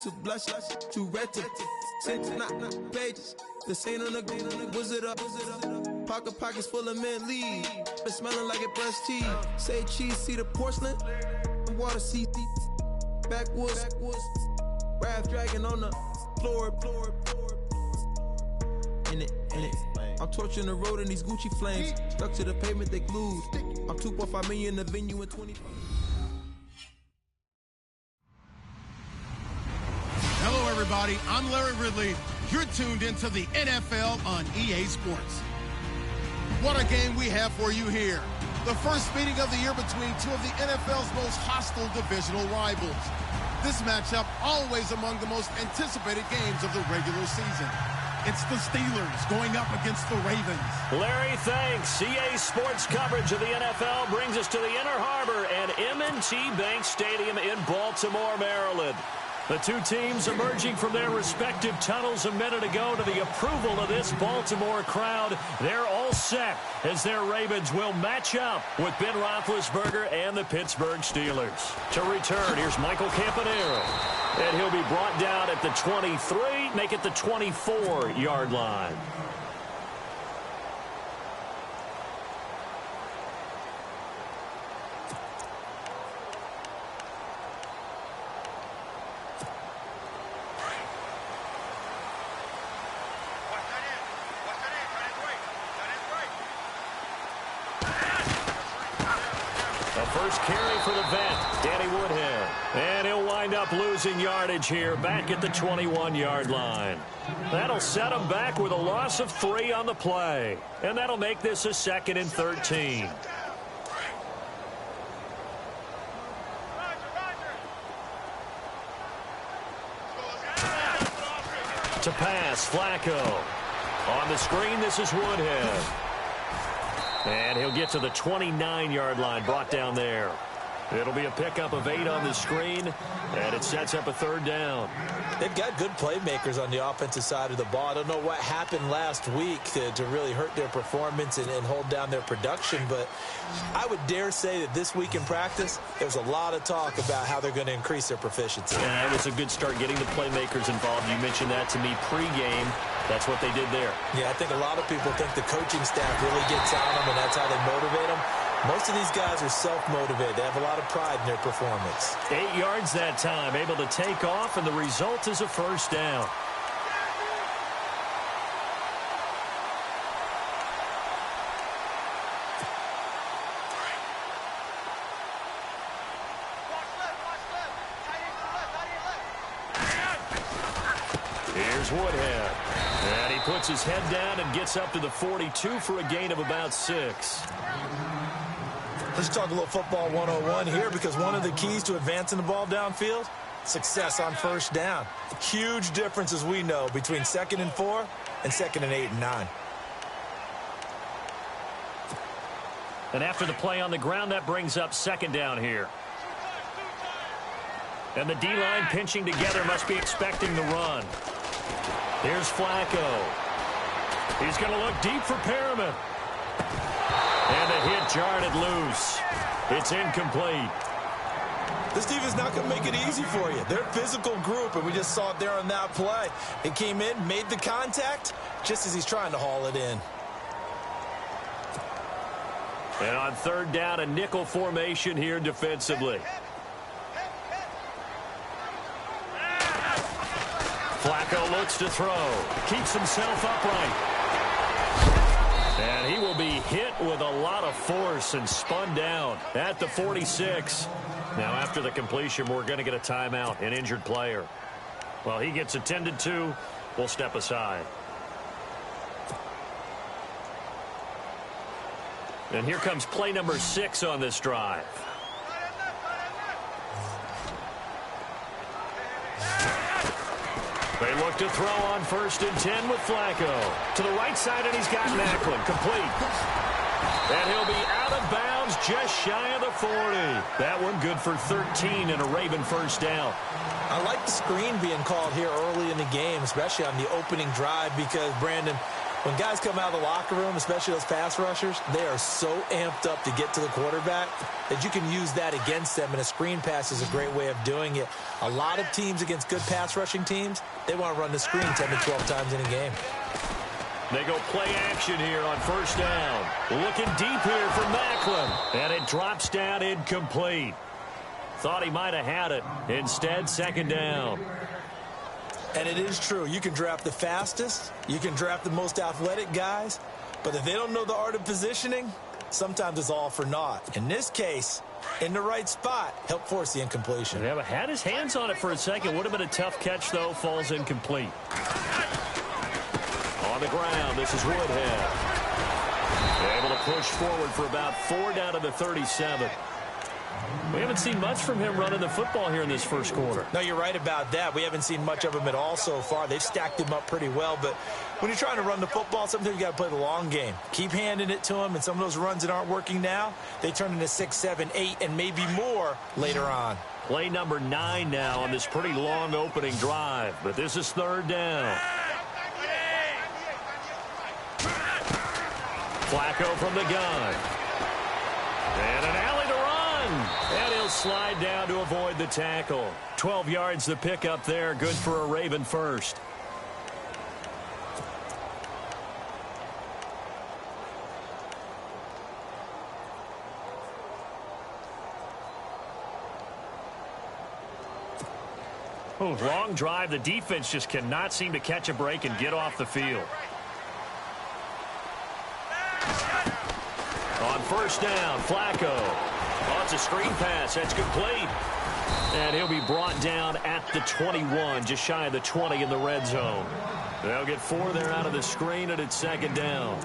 To blush, to red to not pages. This ain't on the wizard up. Pockets full of mint leaves. It's smelling like it brushed teeth. Say cheese, see the porcelain. Water, see backwoods. Wrath dragging on the floor. In it. I'm torching the road in these Gucci flames. Stuck to the pavement, they glued. I'm 2.5 million in the venue in 20. Hello, everybody. I'm Larry Ridley. You're tuned into the NFL on EA Sports. What a game we have for you here. The first meeting of the year between two of the NFL's most hostile divisional rivals. This matchup always among the most anticipated games of the regular season. It's the Steelers going up against the Ravens. Larry, thanks. EA Sports coverage of the NFL brings us to the Inner Harbor and M&T Bank Stadium in Baltimore, Maryland. The two teams emerging from their respective tunnels a minute ago to the approval of this Baltimore crowd. They're all set as their Ravens will match up with Ben Roethlisberger and the Pittsburgh Steelers. To return, here's Michael Campanaro. And he'll be brought down at the 23, make it the 24-yard line. First carry for the vet, Danny Woodhead. And he'll wind up losing yardage here back at the 21-yard line. That'll set him back with a loss of 3 on the play. And that'll make this a 2nd and 13. To pass, Flacco. On the screen, this is Woodhead. And he'll get to the 29-yard line, brought down there. It'll be a pickup of 8 on the screen, and it sets up a 3rd down. They've got good playmakers on the offensive side of the ball. I don't know what happened last week to really hurt their performance and hold down their production, but I would dare say that this week in practice, there's a lot of talk about how they're going to increase their proficiency. Yeah, it was a good start getting the playmakers involved. You mentioned that to me pregame. That's what they did there. Yeah, I think a lot of people think the coaching staff really gets on them, and that's how they motivate them. Most of these guys are self-motivated. They have a lot of pride in their performance. 8 yards that time, able to take off, and the result is a 1st down. Here's Woodhead. And he puts his head down and gets up to the 42 for a gain of about 6. Let's talk a little football 101 here, because one of the keys to advancing the ball downfield, success on 1st down. Huge difference, as we know, between 2nd and 4 and 2nd and 8 and 9. And after the play on the ground, that brings up 2nd down here. And the D-line pinching together, must be expecting the run. Here's Flacco. He's going to look deep for Perriman. And the hit jarred it loose. It's incomplete. This defense is not going to make it easy for you. They're a physical group, and we just saw it there on that play. It came in, made the contact, just as he's trying to haul it in. And on 3rd down, a nickel formation here defensively. Flacco looks to throw. Keeps himself upright. And he will be hit with a lot of force and spun down at the 46. Now, after the completion, we're going to get a timeout, an injured player. Well, he gets attended to. We'll step aside. And here comes play number 6 on this drive. They look to throw on 1st and 10 with Flacco. To the right side, and he's got Macklin. Complete. And he'll be out of bounds just shy of the 40. That one good for 13 and a Raven 1st down. I like the screen being called here early in the game, especially on the opening drive, because, Brandon, When guys come out of the locker room, especially those pass rushers, they are so amped up to get to the quarterback that you can use that against them, and a screen pass is a great way of doing it. A lot of teams against good pass rushing teams, they want to run the screen 10 to 12 times in a game. They go play action here on first down. Looking deep here for Macklin, and it drops down incomplete. Thought he might have had it. Instead, second down. And it is true. You can draft the fastest. You can draft the most athletic guys. But if they don't know the art of positioning, sometimes it's all for naught. In this case, in the right spot, help force the incompletion. Yeah, but had his hands on it for a second. Would have been a tough catch, though. Falls incomplete. On the ground, this is Woodhead. Able to push forward for about 4 down to the 37. We haven't seen much from him running the football here in this first quarter. No, you're right about that. We haven't seen much of him at all so far. They've stacked him up pretty well, but when you're trying to run the football, sometimes you got to play the long game. Keep handing it to him, and some of those runs that aren't working now, they turn into 6, 7, 8, and maybe more later on. Play number 9 now on this pretty long opening drive, but this is third down. Flacco from the gun. And an alley to run. And he'll slide down to avoid the tackle. 12 yards to pick up there. Good for a Raven first. Oh, long drive. The defense just cannot seem to catch a break and get off the field. On first down, Flacco. Oh, it's a screen pass. That's complete. And he'll be brought down at the 21, just shy of the 20 in the red zone. They'll get 4 there out of the screen, and it's second down.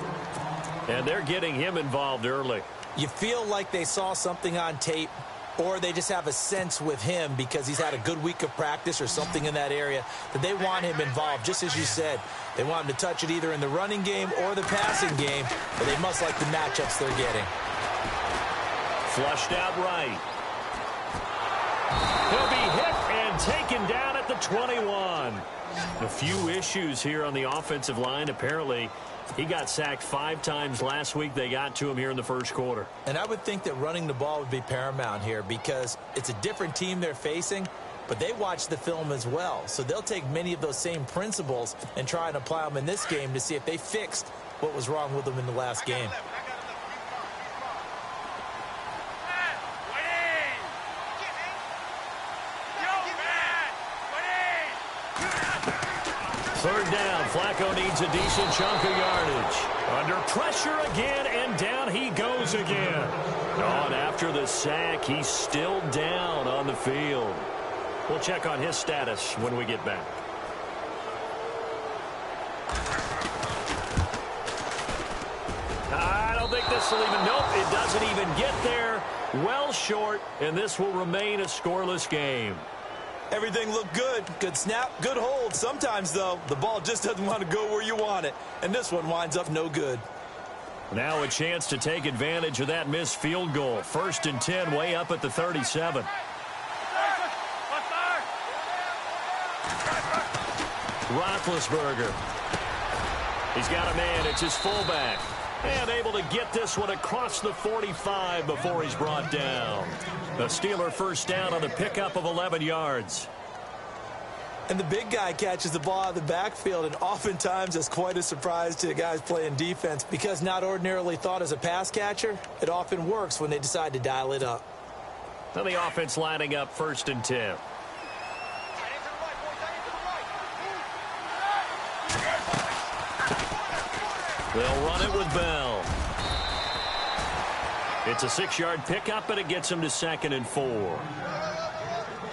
And they're getting him involved early. You feel like they saw something on tape, or they just have a sense with him because he's had a good week of practice or something in that area that they want him involved, just as you said. They want him to touch it either in the running game or the passing game, but they must like the matchups they're getting. Flushed out right. He'll be hit and taken down at the 21. A few issues here on the offensive line. Apparently, he got sacked 5 times last week. They got to him here in the first quarter. And I would think that running the ball would be paramount here because it's a different team they're facing, but they watch the film as well. So they'll take many of those same principles and try and apply them in this game to see if they fixed what was wrong with them in the last game. Third down, Flacco needs a decent chunk of yardage. Under pressure again, and down he goes again. On after the sack, he's still down on the field. We'll check on his status when we get back. I don't think this will even, nope, it doesn't even get there. Well short, and this will remain a scoreless game. Everything looked good. Good snap, good hold. Sometimes, though, the ball just doesn't want to go where you want it. And this one winds up no good. Now a chance to take advantage of that missed field goal. 1st and 10, way up at the 37. Roethlisberger. He's got a man. It's his fullback. And able to get this one across the 45 before he's brought down. The Steeler first down on the pickup of 11 yards. And the big guy catches the ball out of the backfield, and oftentimes it's quite a surprise to the guys playing defense because not ordinarily thought as a pass catcher, it often works when they decide to dial it up. Now the offense lining up 1st and 10. They'll run it with Bell. It's a 6-yard pickup, and it gets him to 2nd and 4.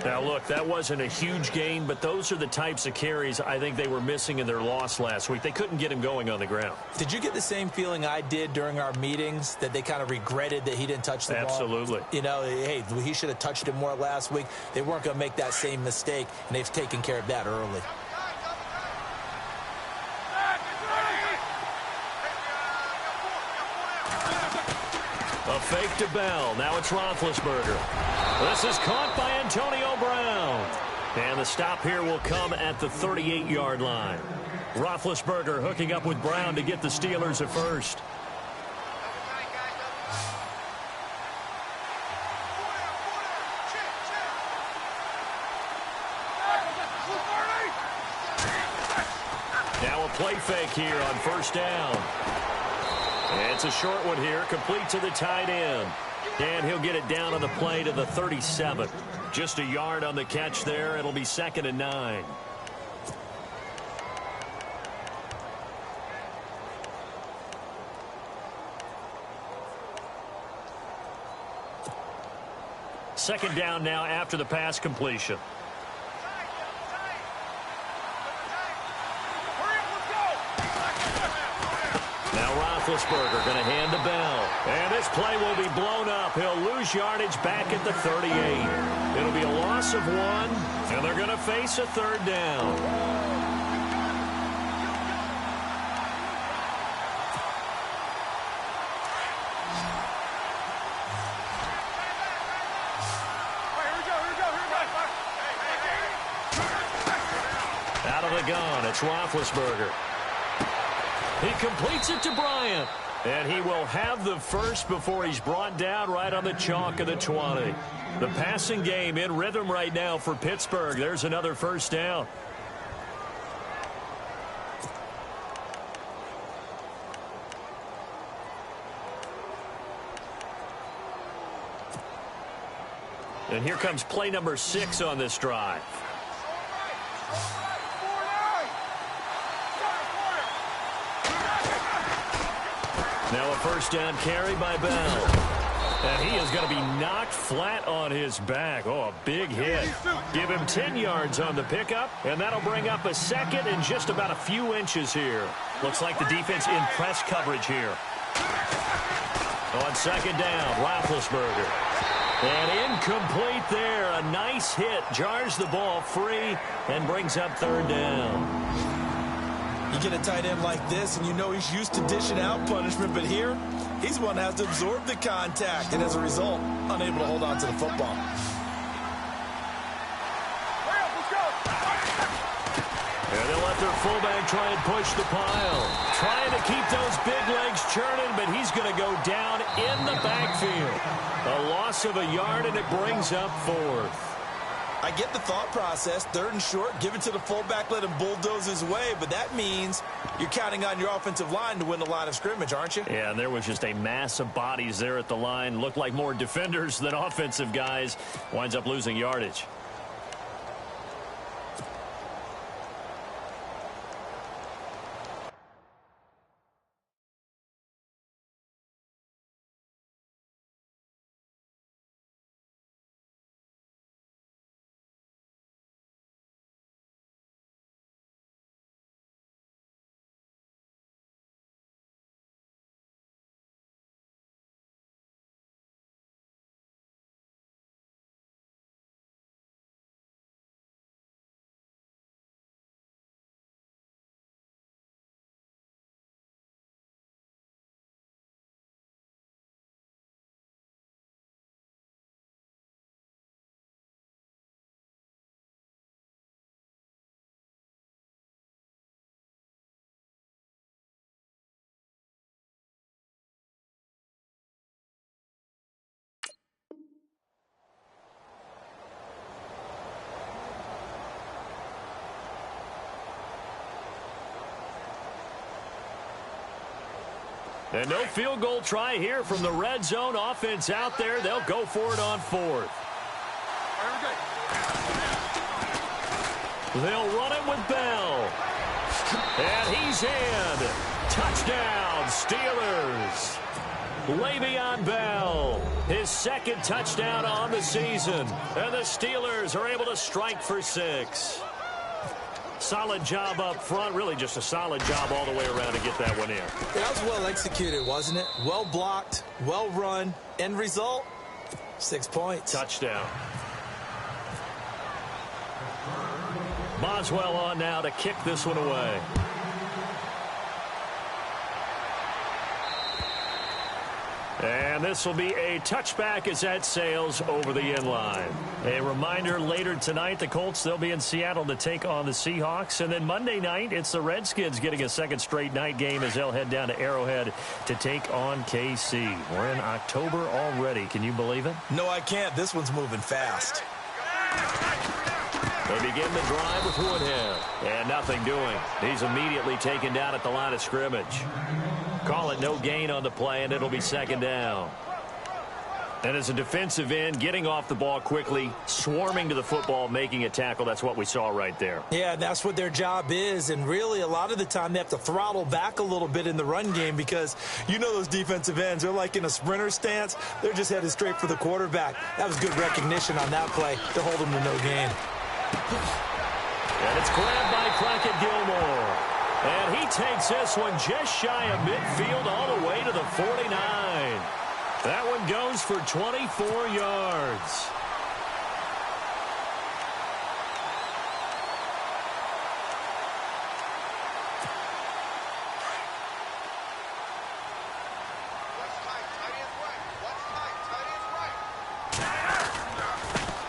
Now, look, that wasn't a huge gain, but those are the types of carries I think they were missing in their loss last week. They couldn't get him going on the ground. Did you get the same feeling I did during our meetings, that they kind of regretted that he didn't touch the ball? Absolutely. You know, hey, he should have touched it more last week. They weren't going to make that same mistake, and they've taken care of that early. A fake to Bell. Now it's Roethlisberger. This is caught by Antonio Brown. And the stop here will come at the 38-yard line. Roethlisberger hooking up with Brown to get the Steelers at first. Now a play fake here on first down. It's a short one here, complete to the tight end. And he'll get it down on the play to the 37. Just a yard on the catch there. It'll be 2nd and 9. Second down now after the pass completion. Now Roethlisberger going to hand to Bell. And this play will be blown up. He'll lose yardage back at the 38. It'll be a loss of 1, and they're going to face a 3rd down. Out of the gun, it's Roethlisberger. He completes it to Bryant. And he will have the first before he's brought down right on the chalk of the 20. The passing game in rhythm right now for Pittsburgh. There's another first down. And here comes play number 6 on this drive. Now a first down carry by Bell. And he is going to be knocked flat on his back. Oh, a big hit. Give him 10 yards on the pickup, and that'll bring up a 2nd and just about a few inches here. Looks like the defense in press coverage here. On 2nd down, Roethlisberger. And incomplete there. A nice hit. Jars the ball free and brings up 3rd down. You get a tight end like this, and you know he's used to dishing out punishment, but here, he's one that has to absorb the contact, and as a result, unable to hold on to the football. And they'll let their fullback try and push the pile. Trying to keep those big legs churning, but he's going to go down in the backfield. A loss of a yard, and it brings up 4th. I get the thought process, 3rd and short, give it to the fullback, let him bulldoze his way, but that means you're counting on your offensive line to win the line of scrimmage, aren't you? Yeah, and there was just a mass of bodies there at the line. Looked like more defenders than offensive guys. Winds up losing yardage. And no field goal try here from the red zone offense out there. They'll go for it on 4th. They'll run it with Bell. And he's in. Touchdown, Steelers. Le'Veon Bell, his 2nd touchdown on the season. And the Steelers are able to strike for 6. Solid job up front. Really just a solid job all the way around to get that one in. That was well executed, wasn't it? Well blocked, well run. End result, 6 points. Touchdown. Boswell on now to kick this one away. And this will be a touchback as that sails over the end line. A reminder, later tonight, the Colts, they'll be in Seattle to take on the Seahawks. And then Monday night, it's the Redskins getting a second straight night game as they'll head down to Arrowhead to take on KC. We're in October already. Can you believe it? No, I can't. This one's moving fast. They begin the drive with Woodhead. And nothing doing. He's immediately taken down at the line of scrimmage. Call it no gain on the play, and it'll be second down. And as a defensive end, getting off the ball quickly, swarming to the football, making a tackle, that's what we saw right there. Yeah, that's what their job is, and really a lot of the time they have to throttle back a little bit in the run game because you know those defensive ends, they're like in a sprinter stance. They're just headed straight for the quarterback. That was good recognition on that play to hold them to no gain. And it's grabbed by Crockett Gilmore. And he takes this one just shy of midfield all the way to the 49. That one goes for 24 yards.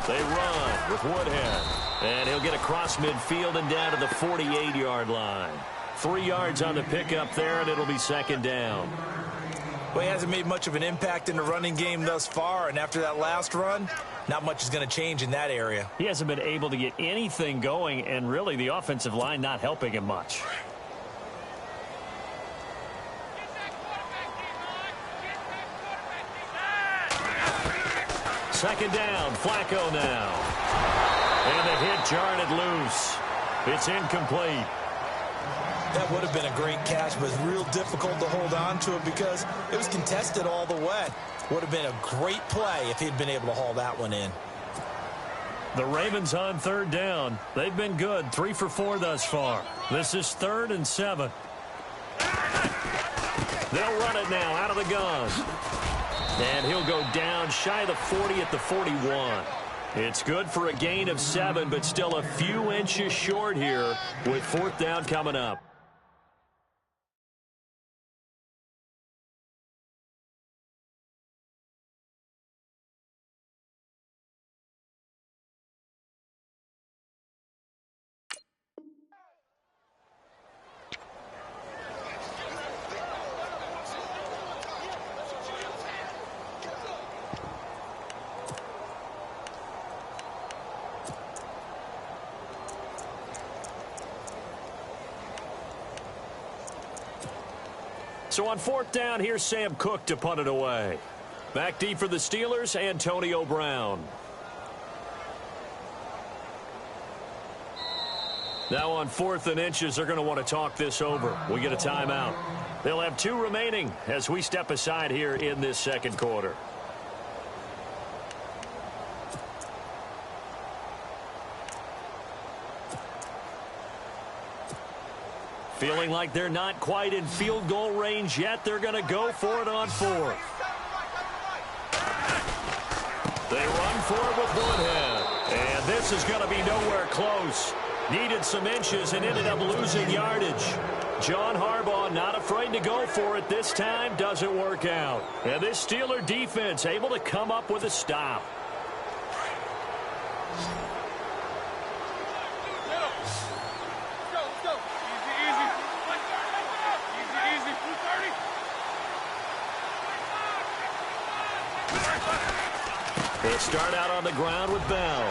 They run with Woodhead. And he'll get across midfield and down to the 48-yard line. 3 yards on the pickup there, and it'll be second down. Well, he hasn't made much of an impact in the running game thus far, and after that last run, not much is going to change in that area. He hasn't been able to get anything going, and really the offensive line not helping him much. Second down, Flacco now. And the hit jarred it loose. It's incomplete. That would have been a great catch, but it's real difficult to hold on to it because it was contested all the way. Would have been a great play if he'd been able to haul that one in. The Ravens on third down. They've been good, 3 for 4 thus far. This is 3rd and 7. They'll run it now out of the gun. And he'll go down shy of the 40 at the 41. It's good for a gain of 7, but still a few inches short here with 4th down coming up. So on 4th down, here's Sam Cook to punt it away. Back deep for the Steelers, Antonio Brown. Now on 4th and inches, they're going to want to talk this over. We get a timeout. They'll have 2 remaining as we step aside here in this second quarter. Feeling like they're not quite in field goal range yet. They're going to go for it on 4th. They run for it with Woodhead. And this is going to be nowhere close. Needed some inches and ended up losing yardage. John Harbaugh not afraid to go for it this time. Doesn't work out. And this Steeler defense able to come up with a stop. They start out on the ground with Bell.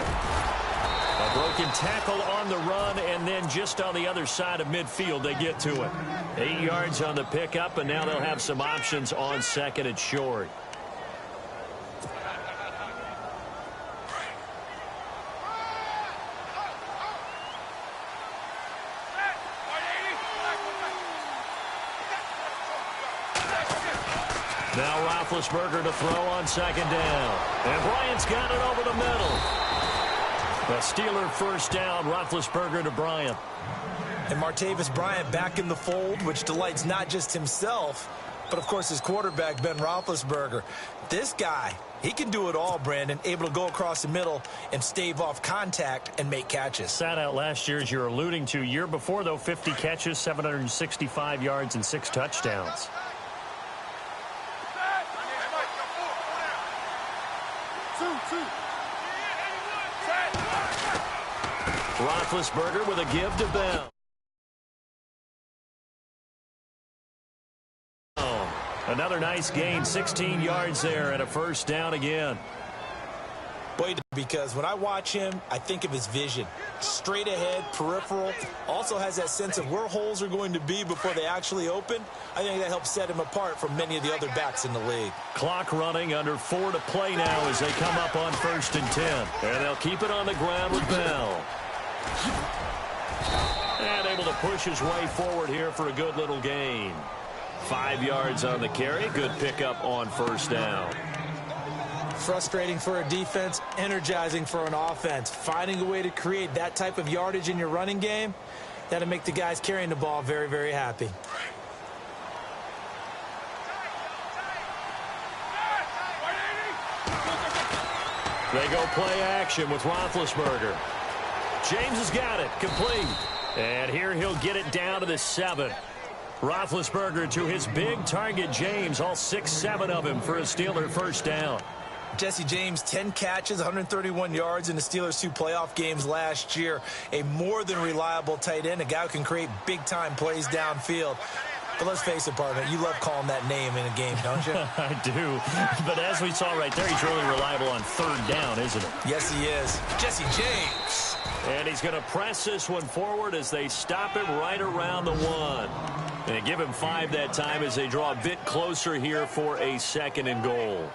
A broken tackle on the run, and then just on the other side of midfield, they get to it. 8 yards on the pickup, and now they'll have some options on 2nd and short. Now Roethlisberger to throw on 2nd down. And Bryant's got it over the middle. A Steeler first down, Roethlisberger to Bryant. And Martavis Bryant back in the fold, which delights not just himself, but of course his quarterback, Ben Roethlisberger. This guy, he can do it all, Brandon, able to go across the middle and stave off contact and make catches. Sat out last year, as you're alluding to. Year before, though, 50 catches, 765 yards, and 6 touchdowns. Roethlisberger with a give to Bell. Another nice gain, 16 yards there and a first down again. Boy, because when I watch him, I think of his vision. Straight ahead, peripheral. Also has that sense of where holes are going to be before they actually open. I think that helps set him apart from many of the other backs in the league. Clock running, under 4 to play now as they come up on 1st and 10. And they'll keep it on the ground with Bell. And able to push his way forward here for a good little gain. 5 yards on the carry. Good pickup on first down. Frustrating for a defense, energizing for an offense. Finding a way to create that type of yardage in your running game, that'll make the guys carrying the ball very, very happy. They go play action with Roethlisberger. James has got it, complete. And here he'll get it down to the 7. Roethlisberger to his big target, James, all 6-7 of him for a Steeler first down. Jesse James, 10 catches, 131 yards in the Steelers' 2 playoff games last year. A more than reliable tight end, a guy who can create big-time plays downfield. But let's face it, partner, you love calling that name in a game, don't you? I do. But as we saw right there, he's really reliable on 3rd down, isn't it? Yes, he is. Jesse James. And he's going to press this one forward as they stop him right around the 1. And they give him 5 that time as they draw a bit closer here for a 2nd and goal.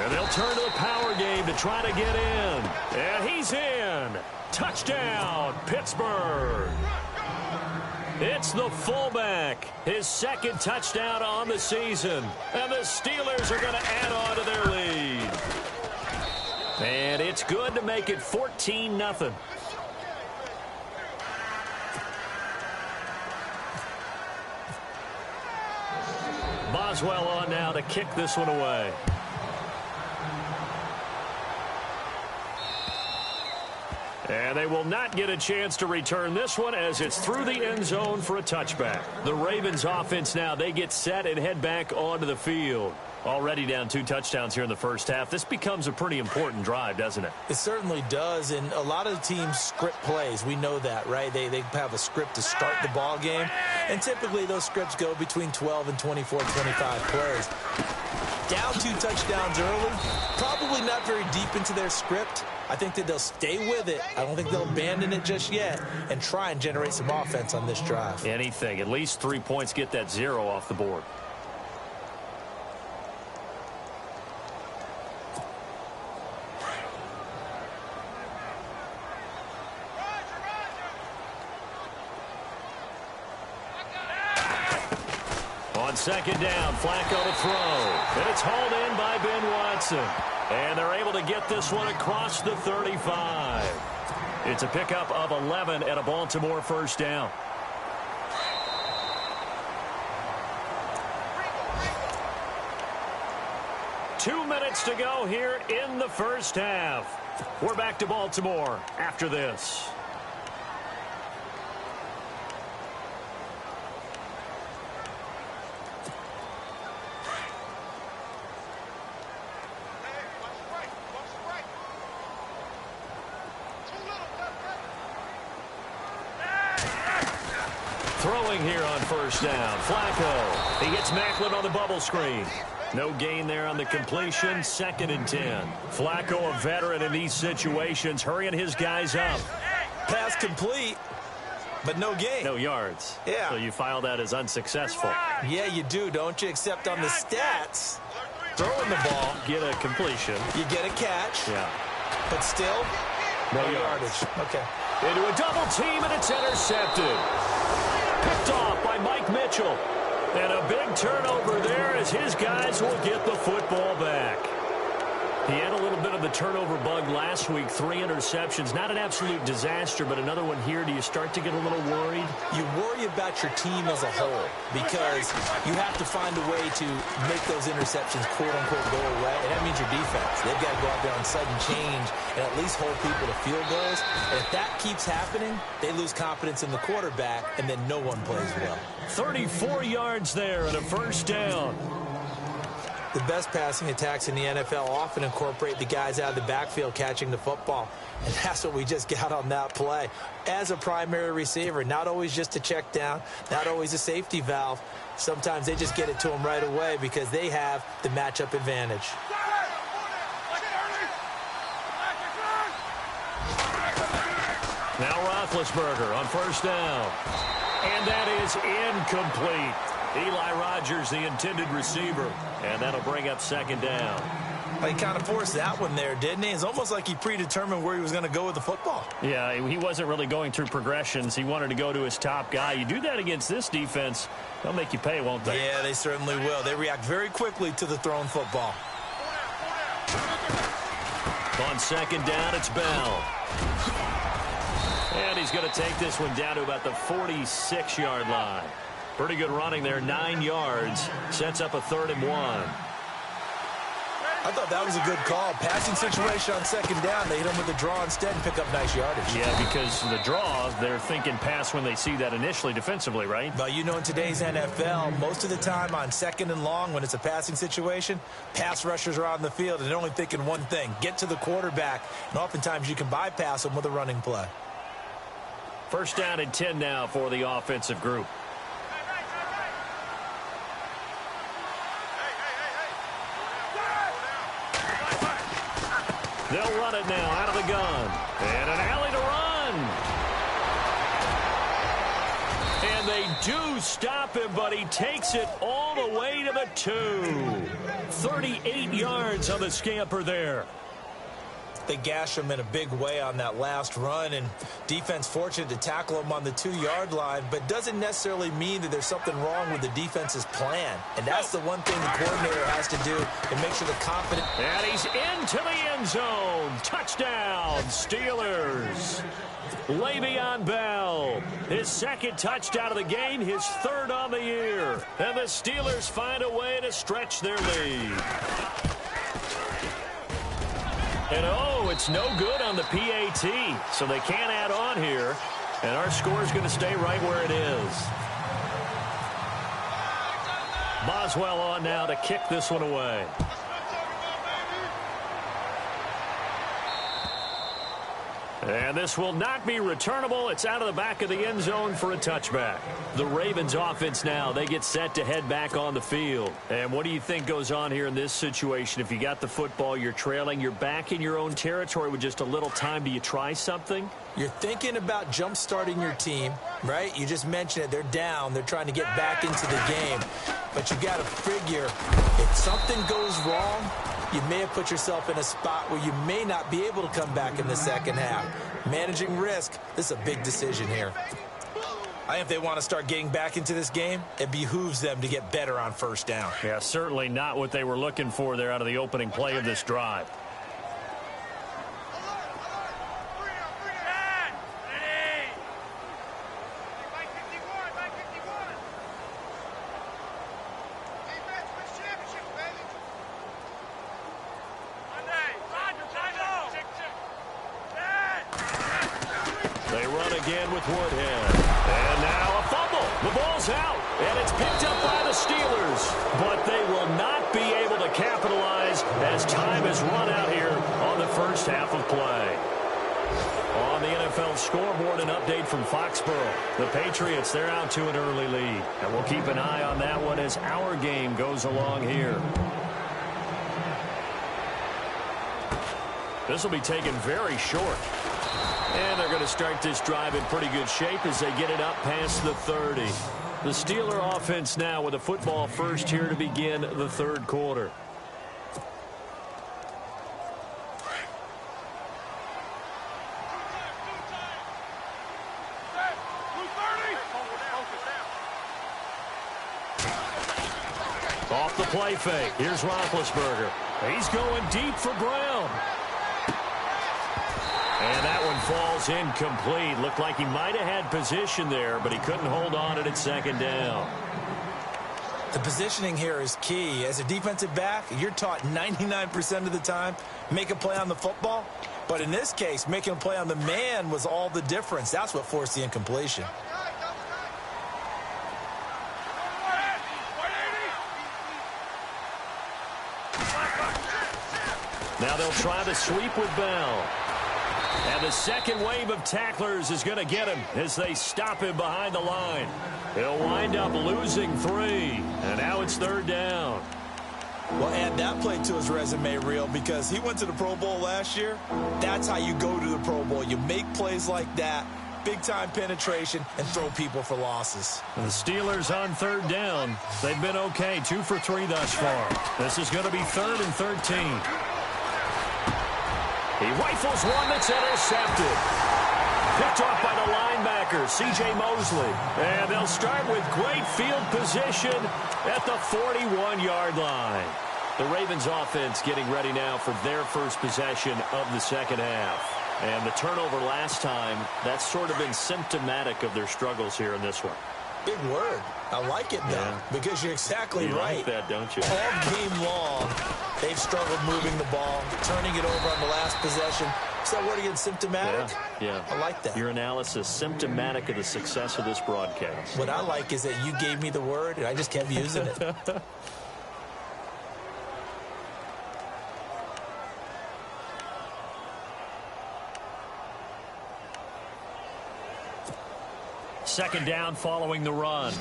And they'll turn to the power game to try to get in. And he's in. Touchdown, Pittsburgh. It's the fullback. His 2nd touchdown on the season. And the Steelers are going to add on to their lead. And it's good to make it 14-0. Boswell on now to kick this one away. And they will not get a chance to return this one as it's through the end zone for a touchback. The Ravens offense now, they get set and head back onto the field. Already down 2 touchdowns here in the first half. This becomes a pretty important drive, doesn't it? It certainly does, and a lot of the teams script plays. We know that, right? They have a script to start the ball game, and typically those scripts go between 12 and 24, 25 plays. Down 2 touchdowns early, probably not very deep into their script. I think that they'll stay with it. I don't think they'll abandon it just yet and try and generate some offense on this drive. Anything. At least 3 points, get that 0 off the board. On 2nd down, Flacco to throw. And it's hauled in by Ben Watson. And they're able to get this one across the 35. It's a pickup of 11 at a Baltimore first down. Two minutes to go here in the first half. We're back to Baltimore after this. Throwing here on first down. Flacco. He gets Macklin on the bubble screen. No gain there on the completion. 2nd and 10. Flacco, a veteran in these situations, hurrying his guys up. Pass complete, but no gain. No yards. Yeah. So you file that as unsuccessful. Yeah, you do, don't you? Except on the stats, throwing the ball, Get a completion. you get a catch, Yeah. but still, no yardage. Okay. Into a double team, and it's intercepted. Picked off by Mike Mitchell. And a big turnover there as his guys will get the football back. He had a little bit of the turnover bug last week, 3 interceptions. Not an absolute disaster, but another one here. Do you start to get a little worried? You worry about your team as a whole because you have to find a way to make those interceptions, quote-unquote, go away, and that means your defense. They've got to go out there on sudden change and at least hold people to field goals. And if that keeps happening, they lose confidence in the quarterback, and then no one plays well. 34 yards there and a first down. The best passing attacks in the NFL often incorporate the guys out of the backfield catching the football. And that's what we just got on that play. As a primary receiver, not always just a check down, not always a safety valve. Sometimes they just get it to them right away because they have the matchup advantage. Now Roethlisberger on first down. And that is incomplete. Eli Rogers, the intended receiver. And that'll bring up second down. He kind of forced that one there, didn't he? It's almost like he predetermined where he was going to go with the football. Yeah, he wasn't really going through progressions. He wanted to go to his top guy. You do that against this defense, they'll make you pay, won't they? Yeah, they certainly will. They react very quickly to the thrown football. On second down, it's Bell. And he's going to take this one down to about the 46-yard line. Pretty good running there, 9 yards. Sets up a 3rd and 1. I thought that was a good call. Passing situation on second down. They hit him with the draw instead and pick up nice yardage. Yeah, because the draw, they're thinking pass when they see that initially defensively, right? But you know, in today's NFL, most of the time on second and long, when it's a passing situation, pass rushers are on the field, and they're only thinking one thing, get to the quarterback. And oftentimes you can bypass them with a running play. First down and 10 now for the offensive group. They'll run it now out of the gun. And an alley to run. And they do stop him, but he takes it all the way to the 2. 38 yards on the scamper there. They gash him in a big way on that last run, and defense fortunate to tackle him on the 2-yard line, but doesn't necessarily mean that there's something wrong with the defense's plan. And that's the one thing the coordinator has to do to make sure the confident. And he's into the end zone. Touchdown, Steelers. Le'Veon Bell, his 2nd touchdown of the game, his 3rd on the year. And the Steelers find a way to stretch their lead. And, it's no good on the PAT, so they can't add on here. And our score is going to stay right where it is. Boswell on now to kick this one away. And this will not be returnable. It's out of the back of the end zone for a touchback. The Ravens offense now, they get set to head back on the field. And what do you think goes on here in this situation? If you got the football, you're trailing, you're back in your own territory with just a little time. Do you try something? You're thinking about jump-starting your team, right? You just mentioned it. They're down. They're trying to get back into the game. But you got to figure if something goes wrong, you may have put yourself in a spot where you may not be able to come back in the second half. Managing risk, this is a big decision here. I think if they want to start getting back into this game, it behooves them to get better on first down. Yeah, certainly not what they were looking for there out of the opening play of this drive. Again with Woodhead. And now a fumble. The ball's out. And it's picked up by the Steelers. But they will not be able to capitalize as time is run out here on the first half of play. On the NFL scoreboard, an update from Foxborough. The Patriots, they're out to an early lead. And we'll keep an eye on that one as our game goes along here. This will be taken very short. And they're going to start this drive in pretty good shape as they get it up past the 30. The Steeler offense now with a football first here to begin the 3rd quarter. Off the play fake. Here's Roethlisberger. He's going deep for Brown. And that one falls incomplete. Looked like he might have had position there, but he couldn't hold on at second down. The positioning here is key. As a defensive back, you're taught 99% of the time, make a play on the football. But in this case, making a play on the man was all the difference. That's what forced the incompletion. Now they'll try the sweep with Bell. And the second wave of tacklers is going to get him as they stop him behind the line. He'll wind up losing 3. And now it's third down. Well, add that play to his resume reel because he went to the Pro Bowl last year. That's how you go to the Pro Bowl. You make plays like that, big-time penetration, and throw people for losses. The Steelers on third down. They've been okay, 2 for 3 thus far. This is going to be 3rd and 13. He rifles one that's intercepted. Picked off by the linebacker, C.J. Mosley. And they'll start with great field position at the 41-yard line. The Ravens offense getting ready now for their first possession of the second half. And the turnover last time, that's sort of been symptomatic of their struggles here in this one. Big word. I like it, though, because you're exactly right. You like that, don't you? All game long, they've struggled moving the ball, turning it over on the last possession. Is that word again, symptomatic? Yeah. I like that. Your analysis, symptomatic of the success of this broadcast. What I like is that you gave me the word, and I just kept using it. Second down following the run.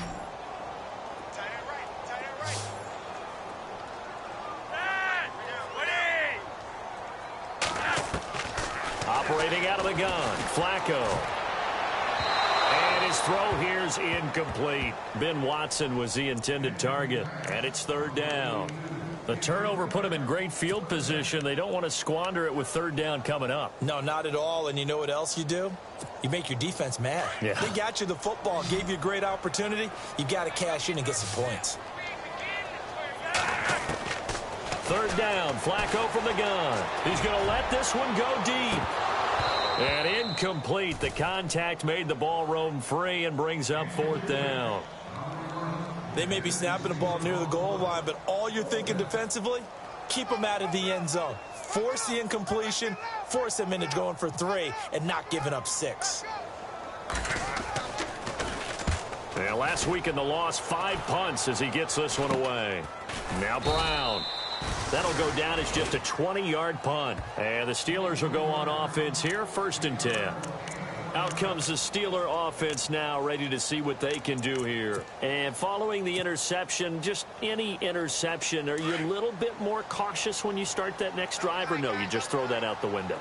Operating out of the gun, Flacco. And his throw here's incomplete. Ben Watson was the intended target, and it's third down. The turnover put him in great field position. They don't want to squander it with third down coming up. No, not at all. And you know what else you do? You make your defense mad. Yeah. They got you the football, gave you a great opportunity. You got to cash in and get some points. Third down, Flacco from the gun. He's going to let this one go deep. And incomplete. The contact made the ball roam free and brings up fourth down. They may be snapping the ball near the goal line, but all you're thinking defensively, keep them out of the end zone. Force the incompletion, force them into going for 3, and not giving up 6. Yeah, last week in the loss, 5 punts as he gets this one away. Now Brown. That'll go down as just a 20-yard punt. And the Steelers will go on offense here, 1st and 10. Out comes the Steeler offense now, ready to see what they can do here. And following the interception, just any interception, are you a little bit more cautious when you start that next drive, or no, you just throw that out the window?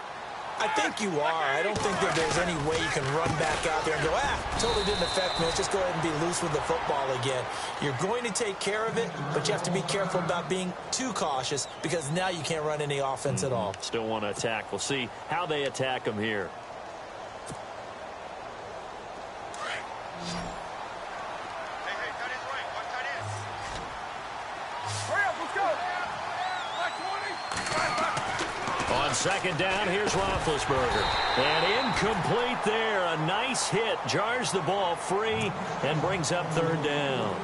I think you are. I don't think that there's any way you can run back out there and go, totally didn't affect me. Let's just go ahead and be loose with the football again. You're going to take care of it, but you have to be careful about being too cautious because now you can't run any offense at all. Still want to attack. We'll see how they attack them here. On second down, here's Roethlisberger. And incomplete there. A nice hit. Jars the ball free and brings up third down.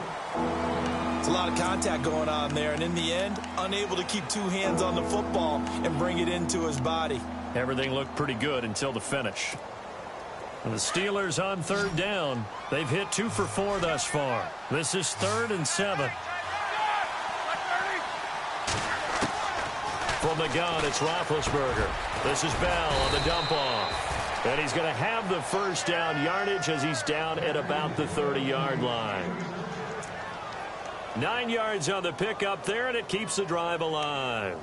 It's a lot of contact going on there. And in the end, unable to keep 2 hands on the football and bring it into his body. Everything looked pretty good until the finish. And the Steelers on third down. They've hit 2 for 4 thus far. This is 3rd and 7. From the gun, it's Roethlisberger. This is Bell on the dump off. And he's going to have the first down yardage as he's down at about the 30-yard line. 9 yards on the pickup there, and it keeps the drive alive.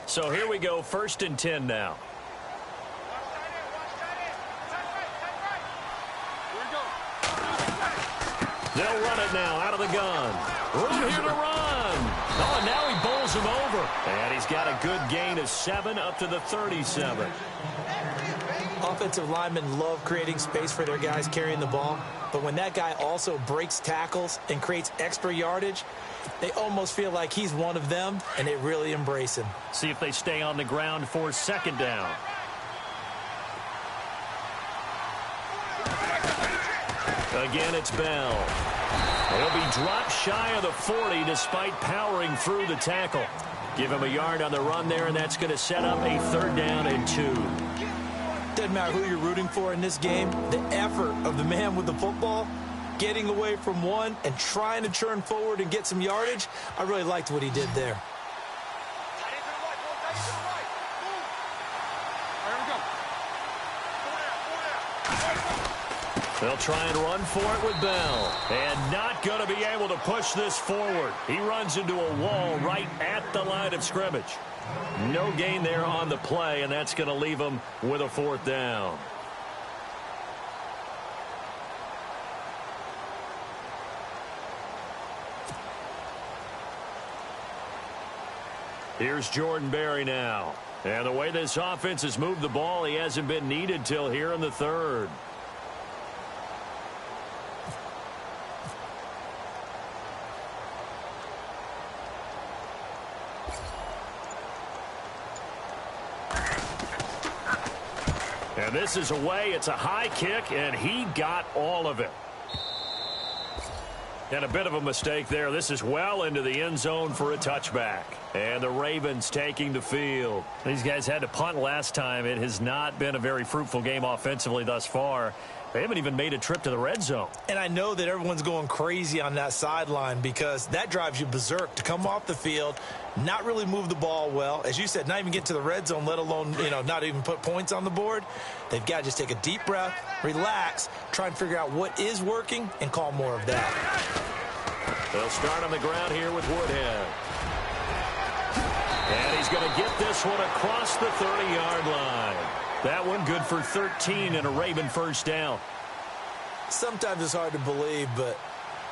So here we go, 1st and 10 now. They'll run it now out of the gun. Room here to run. Oh, and now he bowls him over. And he's got a good gain of 7 up to the 37. offensive linemen love creating space for their guys carrying the ball, but when that guy also breaks tackles and creates extra yardage, they almost feel like he's one of them, and they really embrace him. See if they stay on the ground for second down. Again, it's Bell. He'll be dropped shy of the 40 despite powering through the tackle. Give him a yard on the run there, and that's going to set up a 3rd down and 2. Doesn't matter who you're rooting for in this game. The effort of the man with the football, getting away from one and trying to turn forward and get some yardage, I really liked what he did there. They'll try and run for it with Bell. And not going to be able to push this forward. He runs into a wall right at the line of scrimmage. No gain there on the play, and that's going to leave him with a 4th down. Here's Jordan Berry now. And the way this offense has moved the ball, he hasn't been needed till here in the 3rd. And this is away. It's a high kick, and he got all of it. And a bit of a mistake there. This is well into the end zone for a touchback. And the Ravens taking the field. These guys had to punt last time. It has not been a very fruitful game offensively thus far. They haven't even made a trip to the red zone. And I know that everyone's going crazy on that sideline because that drives you berserk to come off the field, not really move the ball well. As you said, not even get to the red zone, let alone, not even put points on the board. They've got to just take a deep breath, relax, try and figure out what is working, and call more of that. They'll start on the ground here with Woodhead. And he's going to get this one across the 30-yard line. That one good for 13 and a Raven 1st down. Sometimes it's hard to believe, but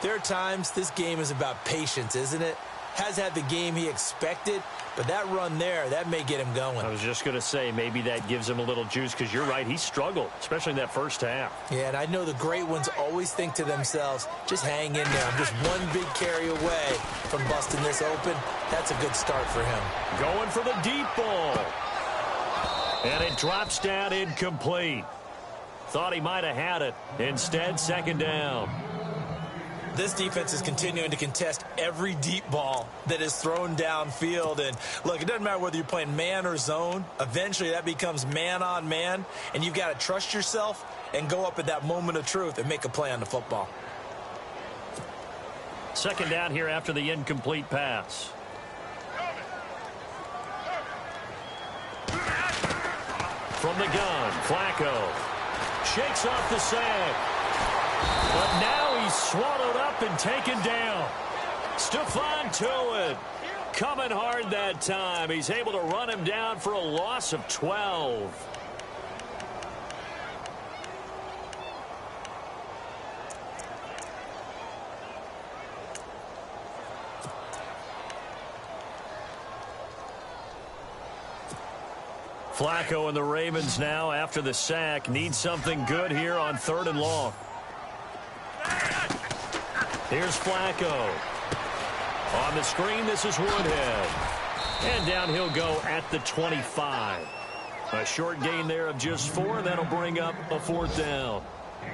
there are times this game is about patience, isn't it? Has had the game he expected, but that run there, that may get him going. I was just going to say, maybe that gives him a little juice because you're right, he struggled, especially in that 1st half. Yeah, and I know the great ones always think to themselves, just hang in there. I'm just one big carry away from busting this open. That's a good start for him. Going for the deep ball. And it drops down incomplete. Thought he might have had it. Instead, 2nd down. This defense is continuing to contest every deep ball that is thrown downfield. And, look, it doesn't matter whether you're playing man or zone. Eventually, that becomes man on man. And you've got to trust yourself and go up at that moment of truth and make a play on the football. 2nd down here after the incomplete pass. From the gun, Flacco shakes off the sack. But now he's swallowed up and taken down. Stephon Tuitt coming hard that time. He's able to run him down for a loss of 12. Flacco and the Ravens now, after the sack, need something good here on 3rd and long. Here's Flacco. On the screen, this is Woodhead. And down he'll go at the 25. A short gain there of just 4. That'll bring up a 4th down.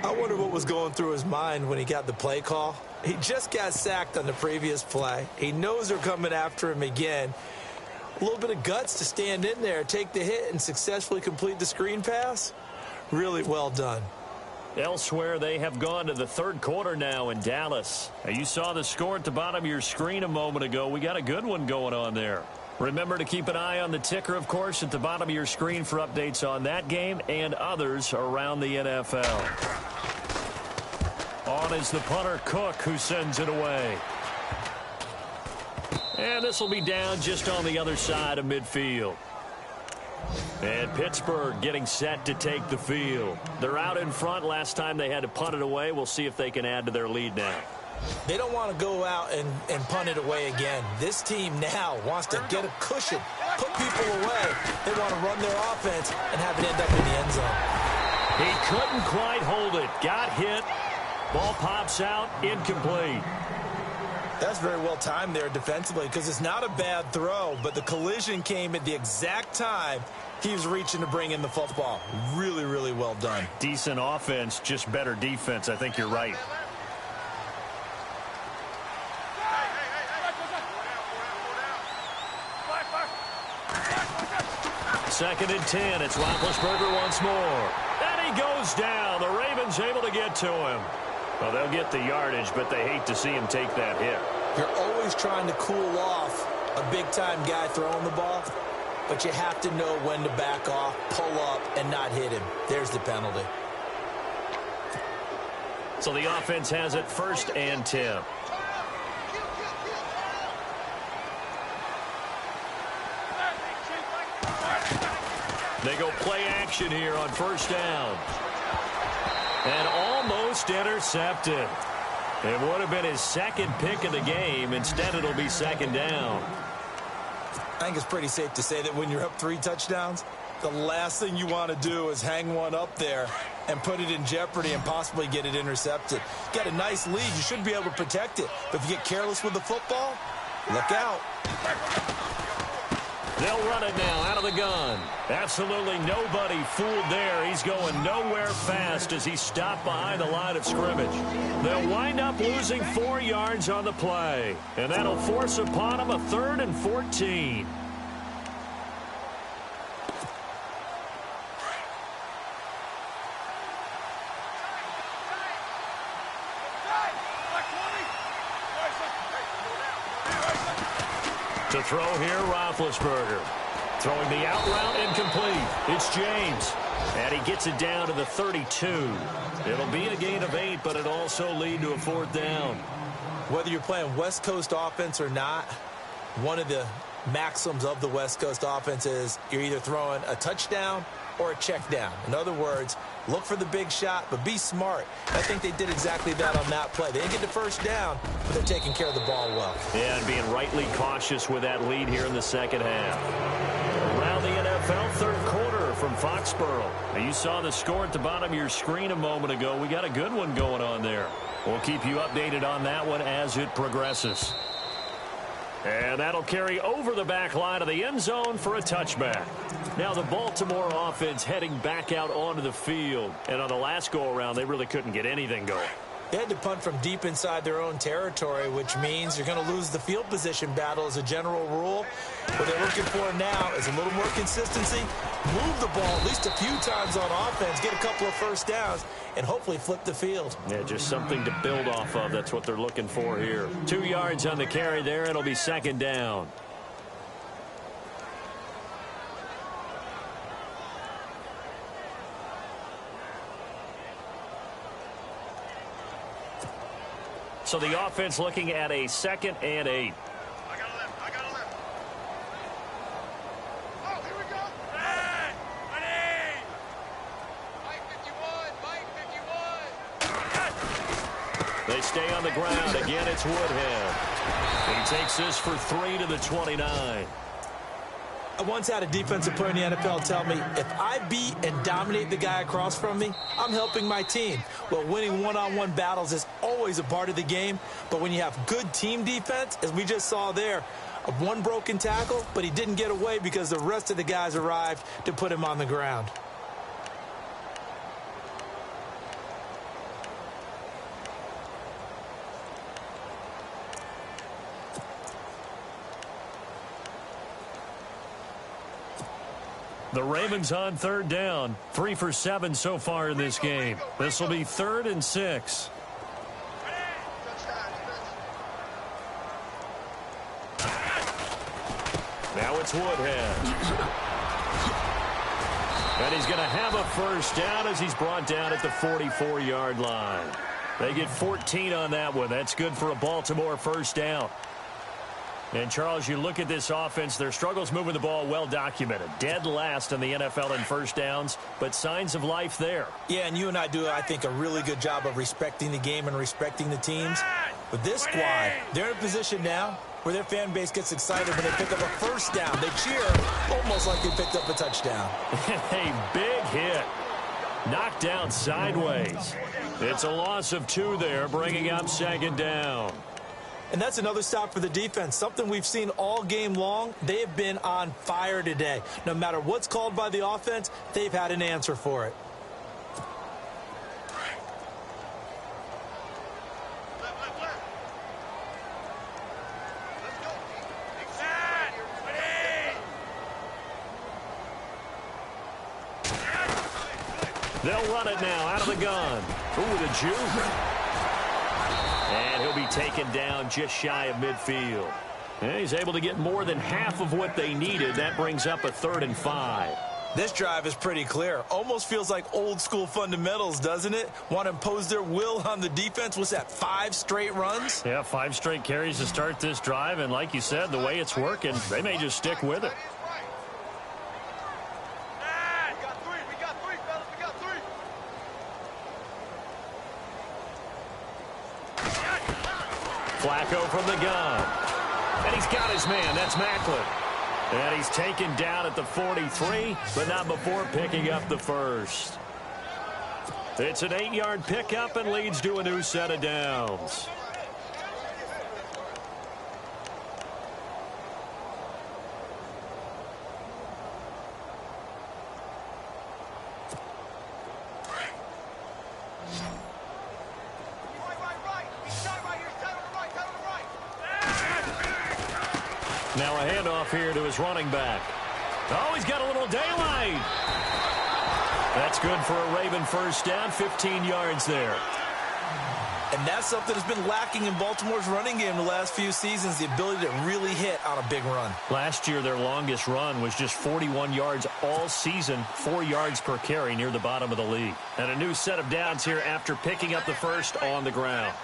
I wonder what was going through his mind when he got the play call. He just got sacked on the previous play. He knows they're coming after him again. A little bit of guts to stand in there, take the hit, and successfully complete the screen pass. Really well done. Elsewhere, they have gone to the 3rd quarter now in Dallas. You saw the score at the bottom of your screen a moment ago. We got a good one going on there. Remember to keep an eye on the ticker, of course, at the bottom of your screen for updates on that game and others around the NFL. On is the punter, Cook, who sends it away. And this will be down just on the other side of midfield. And Pittsburgh getting set to take the field. They're out in front. Last time they had to punt it away. We'll see if they can add to their lead now. They don't want to go out and punt it away again. This team now wants to get a cushion, put people away. They want to run their offense and have it end up in the end zone. He couldn't quite hold it. Got hit. Ball pops out. Incomplete. That's very well timed there defensively because it's not a bad throw, but the collision came at the exact time he was reaching to bring in the football. Really, really well done. Decent offense, just better defense. I think you're right. Second and 10. It's Roethlisberger once more. And he goes down. The Ravens able to get to him. Well, they'll get the yardage, but they hate to see him take that hit. You're always trying to cool off a big-time guy throwing the ball, but you have to know when to back off, pull up, and not hit him. There's the penalty. So the offense has it 1st and 10. They go play action here on 1st down. And almost intercepted. It would have been his second pick of the game. Instead, it'll be 2nd down. I think it's pretty safe to say that when you're up 3 touchdowns, the last thing you want to do is hang one up there and put it in jeopardy and possibly get it intercepted. You got a nice lead. You should be able to protect it. But if you get careless with the football, look out. They'll run it now out of the gun. Absolutely nobody fooled there. He's going nowhere fast as he stopped behind the line of scrimmage. They'll wind up losing 4 yards on the play. And that'll force upon him a 3rd and 14. To throw here, Roethlisberger. Throwing the out route incomplete. It's James. And he gets it down to the 32. It'll be a gain of 8, but it'll also lead to a 4th down. Whether you're playing West Coast offense or not, one of the maxims of the West Coast offense is you're either throwing a touchdown or a check down. In other words, look for the big shot, but be smart. I think they did exactly that on that play. They didn't get the 1st down, but they're taking care of the ball well. Yeah, and being rightly cautious with that lead here in the 2nd half. Around the NFL 3rd quarter from Foxborough. Now, you saw the score at the bottom of your screen a moment ago. We got a good one going on there. We'll keep you updated on that one as it progresses. And that'll carry over the back line of the end zone for a touchback. Now the Baltimore offense heading back out onto the field. And on the last go-around, they really couldn't get anything going. They had to punt from deep inside their own territory, which means you're going to lose the field position battle as a general rule. What they're looking for now is a little more consistency, move the ball at least a few times on offense, get a couple of 1st downs, and hopefully flip the field. Yeah, just something to build off of. That's what they're looking for here. 2 yards on the carry there. It'll be 2nd down. So the offense looking at a 2nd and 8. I got a left. Oh, here we go. Red, ready. Mike 51. They stay on the ground. Again, it's Woodhead. He takes this for 3 to the 29. I once had a defensive player in the NFL tell me, if I beat and dominate the guy across from me, I'm helping my team. Well, winning one-on-one battles is always a part of the game, but when you have good team defense, as we just saw there, one broken tackle, but he didn't get away because the rest of the guys arrived to put him on the ground. The Ravens on 3rd down. 3 for 7 so far in this game. This will be 3rd and 6. Now it's Woodhead. And he's going to have a 1st down as he's brought down at the 44-yard line. They get 14 on that one. That's good for a Baltimore 1st down. And, Charles, you look at this offense, their struggles moving the ball well documented. Dead last in the NFL in 1st downs, but signs of life there. Yeah, and you and I do, I think, a really good job of respecting the game and respecting the teams. With this squad, they're in a position now where their fan base gets excited when they pick up a 1st down. They cheer almost like they picked up a touchdown. A big hit. Knocked knocked out sideways. It's a loss of 2 there, bringing up 2nd down. And that's another stop for the defense, something we've seen all game long. They have been on fire today. No matter what's called by the offense, they've had an answer for it. They'll run it now out of the gun. Ooh, the juke. And he'll be taken down just shy of midfield. And he's able to get more than half of what they needed. That brings up a 3rd and 5. This drive is pretty clear. Almost feels like old school fundamentals, doesn't it? Want to impose their will on the defense. What's that, 5 straight runs? Yeah, 5 straight carries to start this drive. And like you said, the way it's working, they may just stick with it. Flacco from the gun. And he's got his man. That's Macklin. And he's taken down at the 43, but not before picking up the first. It's an 8-yard pickup and leads to a new set of downs. Now a handoff here to his running back. Oh, he's got a little daylight. That's good for a Raven first down, 15 yards there. And that's something that's been lacking in Baltimore's running game the last few seasons, the ability to really hit on a big run. Last year, their longest run was just 41 yards all season, 4 yards per carry near the bottom of the league. And a new set of downs here after picking up the first on the ground.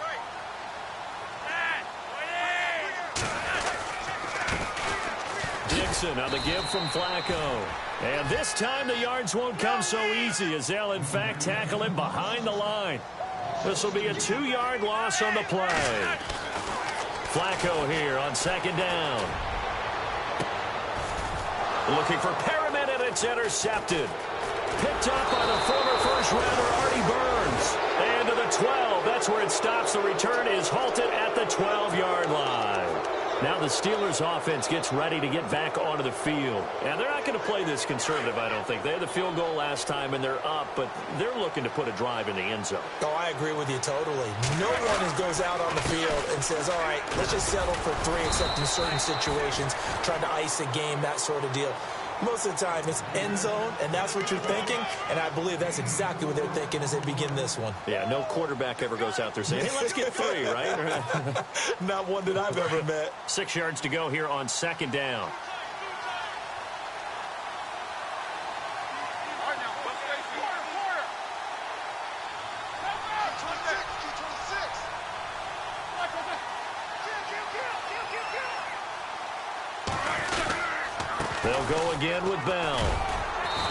Dixon on the give from Flacco. And this time the yards won't come so easy as they'll in fact tackle him behind the line. This will be a 2-yard loss on the play. Flacco here on 2nd down. Looking for Perriman, and it's intercepted. Picked up by the former first-rounder Artie Burns. And to the 12. That's where it stops. The return is halted at the 12-yard line. Now the Steelers offense gets ready to get back onto the field. And they're not going to play this conservative, I don't think. They had the field goal last time, and they're up, but they're looking to put a drive in the end zone. Oh, I agree with you totally. No one goes out on the field and says, all right, let's just settle for 3, except in certain situations, trying to ice a game, that sort of deal. Most of the time, it's end zone, and that's what you're thinking, and I believe that's exactly what they're thinking as they begin this one. Yeah, no quarterback ever goes out there saying, hey, let's get 3, right? Not one that I've ever met. 6 yards to go here on 2nd down. They'll go again with Bell.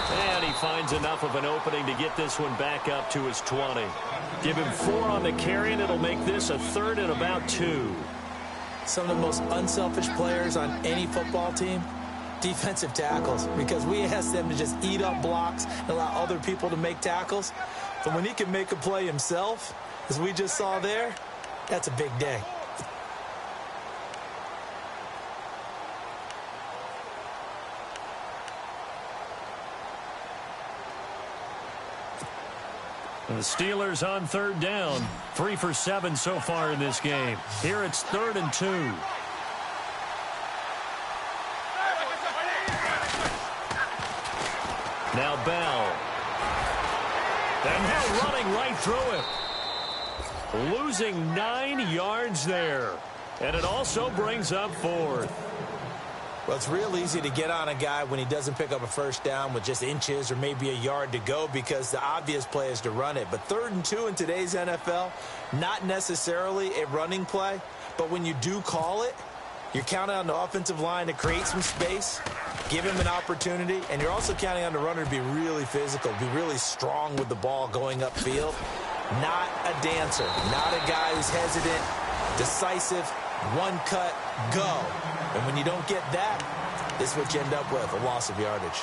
And he finds enough of an opening to get this one back up to his 20. Give him 4 on the carry, and it'll make this a 3rd and about 2. Some of the most unselfish players on any football team, defensive tackles, because we ask them to just eat up blocks and allow other people to make tackles. But when he can make a play himself, as we just saw there, that's a big day. The Steelers on 3rd down. 3 for 7 so far in this game. Here it's 3rd and 2. Now Bell. And now running right through it. Losing 9 yards there. And it also brings up 4th. Well, it's real easy to get on a guy when he doesn't pick up a first down with just inches or maybe a yard to go because the obvious play is to run it. But 3rd and 2 in today's NFL, not necessarily a running play, but when you do call it, you're counting on the offensive line to create some space, give him an opportunity, and you're also counting on the runner to be really physical, be really strong with the ball going upfield. Not a dancer, not a guy who's hesitant, decisive, one cut, go. And when you don't get that, this is what you end up with, a loss of yardage.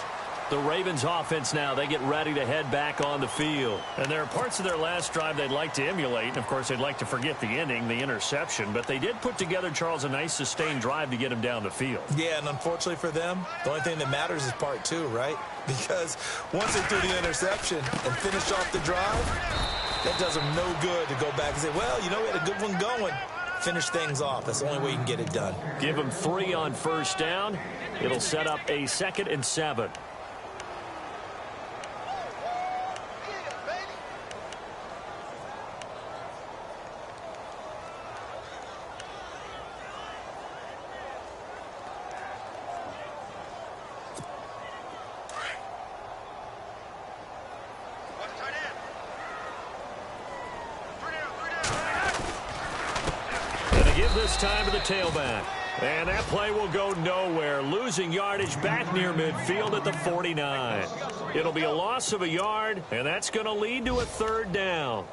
The Ravens offense now, they get ready to head back on the field. And there are parts of their last drive they'd like to emulate. And, of course, they'd like to forget the ending, the interception. But they did put together, Charles, a nice sustained drive to get him down the field. Yeah, and unfortunately for them, the only thing that matters is part two, right? Because once they threw the interception and finished off the drive, that does them no good to go back and say, well, you know, we had a good one going. Finish things off. That's the only way you can get it done. Give them 3 on first down. It'll set up a 2nd and 7. This time to the tailback. And that play will go nowhere. Losing yardage back near midfield at the 49. It'll be a loss of a yard, and that's going to lead to a 3rd down.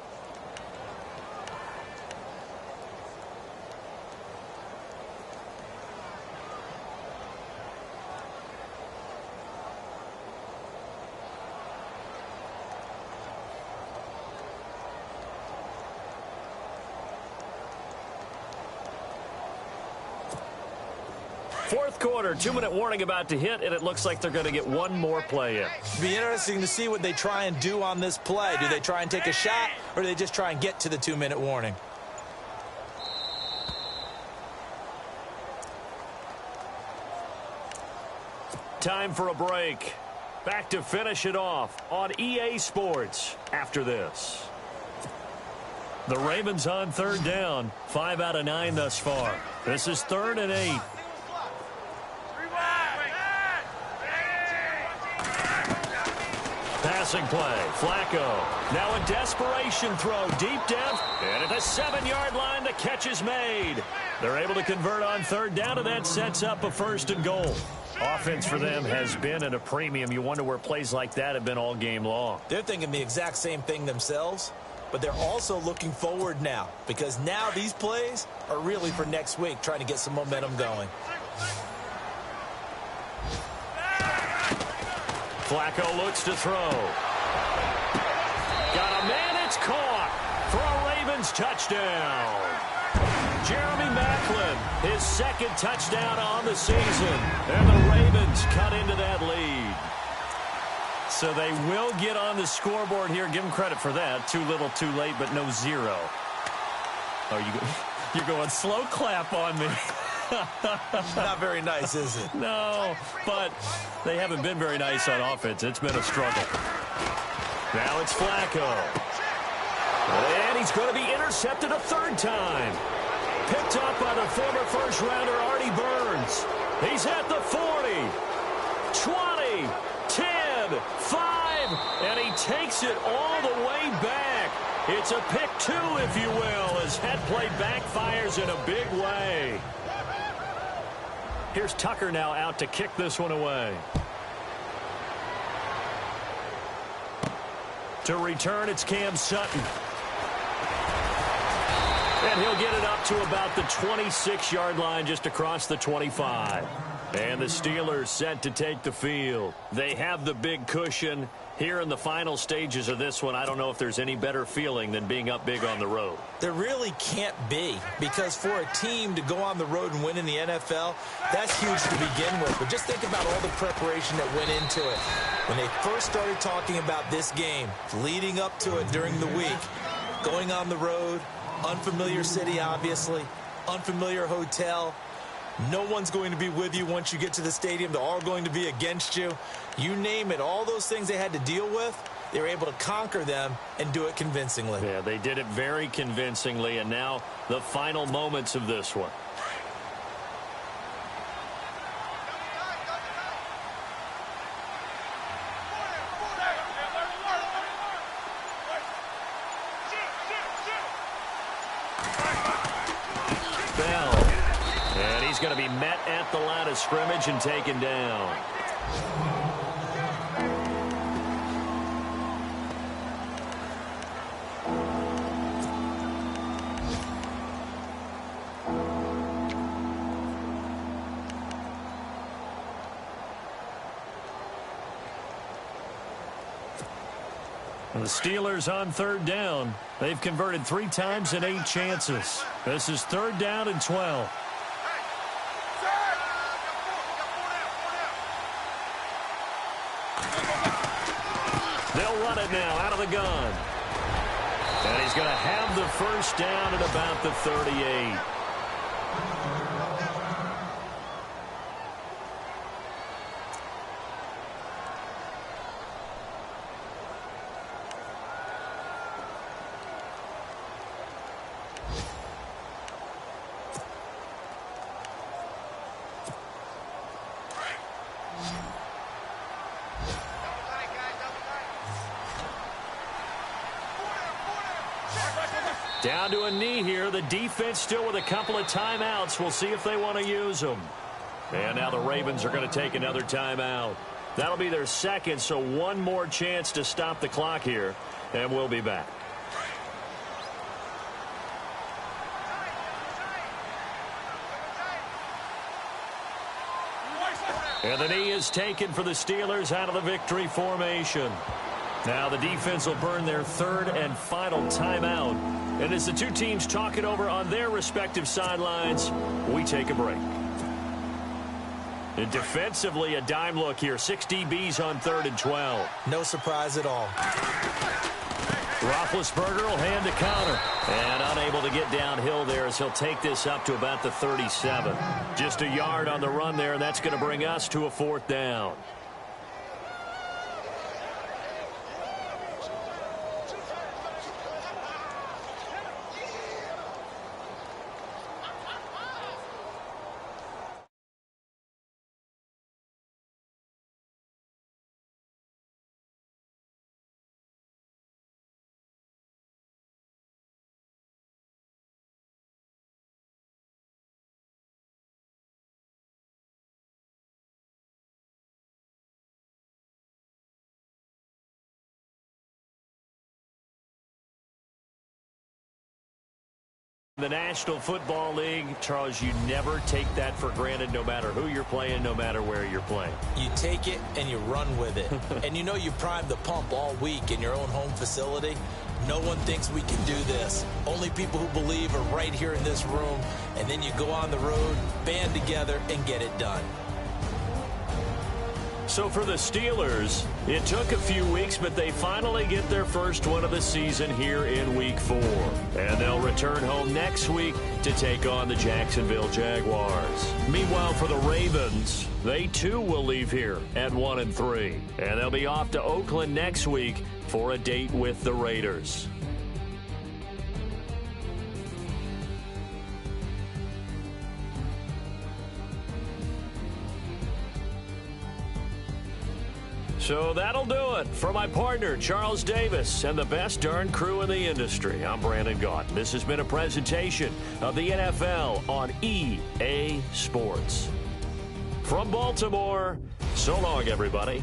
Fourth quarter, 2-minute warning about to hit, and it looks like they're going to get one more play in. It'll be interesting to see what they try and do on this play. Do they try and take a shot, or do they just try and get to the 2-minute warning? Time for a break. Back to finish it off on EA Sports after this. The Ravens on 3rd down. 5 out of 9 thus far. This is 3rd and 8. Passing play. Flacco. Now a desperation throw deep down. And at the 7-yard line, the catch is made. They're able to convert on 3rd down, and that sets up a 1st and goal. Offense for them has been at a premium. You wonder where plays like that have been all game long. They're thinking the exact same thing themselves, but they're also looking forward now because now these plays are really for next week, trying to get some momentum going. Flacco looks to throw. Got a man, it's caught for a Ravens touchdown. Jeremy Maclin, his 2nd touchdown on the season. And the Ravens cut into that lead. So they will get on the scoreboard here. Give them credit for that. Too little, too late, but no 0. Oh, you're going slow clap on me. Not very nice, is it? No, but they haven't been very nice on offense. It's been a struggle. Now it's Flacco. And he's going to be intercepted a 3rd time. Picked up by the former first-rounder Artie Burns. He's at the 40, 20, 10, 5, and he takes it all the way back. It's a pick 2, if you will, as that play backfires in a big way. Here's Tucker now out to kick this one away. To return, it's Cam Sutton. And he'll get it up to about the 26-yard line, just across the 25. And the Steelers set to take the field. They have the big cushion. Here in the final stages of this one, I don't know if there's any better feeling than being up big on the road. There really can't be, because for a team to go on the road and win in the NFL, that's huge to begin with. But just think about all the preparation that went into it. When they first started talking about this game, leading up to it during the week, going on the road, unfamiliar city, obviously, unfamiliar hotel. No one's going to be with you once you get to the stadium. They're all going to be against you. You name it, all those things they had to deal with, they were able to conquer them and do it convincingly. Yeah, they did it very convincingly, and now the final moments of this one. Going to be met at the line of scrimmage and taken down. The Steelers on third down. They've converted 3 times in 8 chances. This is third down and 12. They'll run it now out of the gun. And he's going to have the first down at about the 38. Down to a knee here. The defense still with a couple of timeouts. We'll see if they want to use them. And now the Ravens are going to take another timeout. That'll be their second, so one more chance to stop the clock here. And we'll be back. And the knee is taken for the Steelers out of the victory formation. Now the defense will burn their third and final timeout. And as the two teams talk it over on their respective sidelines, we take a break. And defensively, a dime look here. 6 DBs on third and 12. No surprise at all. Roethlisberger will hand the counter. And unable to get downhill there as he'll take this up to about the 37. Just a yard on the run there, and that's going to bring us to a 4th down. The National Football League, Charles, you never take that for granted no matter who you're playing, no matter where you're playing. You take it and you run with it. And you know you primed the pump all week in your own home facility. No one thinks we can do this. Only people who believe are right here in this room. And then you go on the road, band together, and get it done. So for the Steelers, it took a few weeks, but they finally get their first one of the season here in Week 4. And they'll return home next week to take on the Jacksonville Jaguars. Meanwhile, for the Ravens, they too will leave here at 1-3. And they'll be off to Oakland next week for a date with the Raiders. So that'll do it. For my partner, Charles Davis, and the best darn crew in the industry, I'm Brandon Gaunt. This has been a presentation of the NFL on EA Sports. From Baltimore, so long, everybody.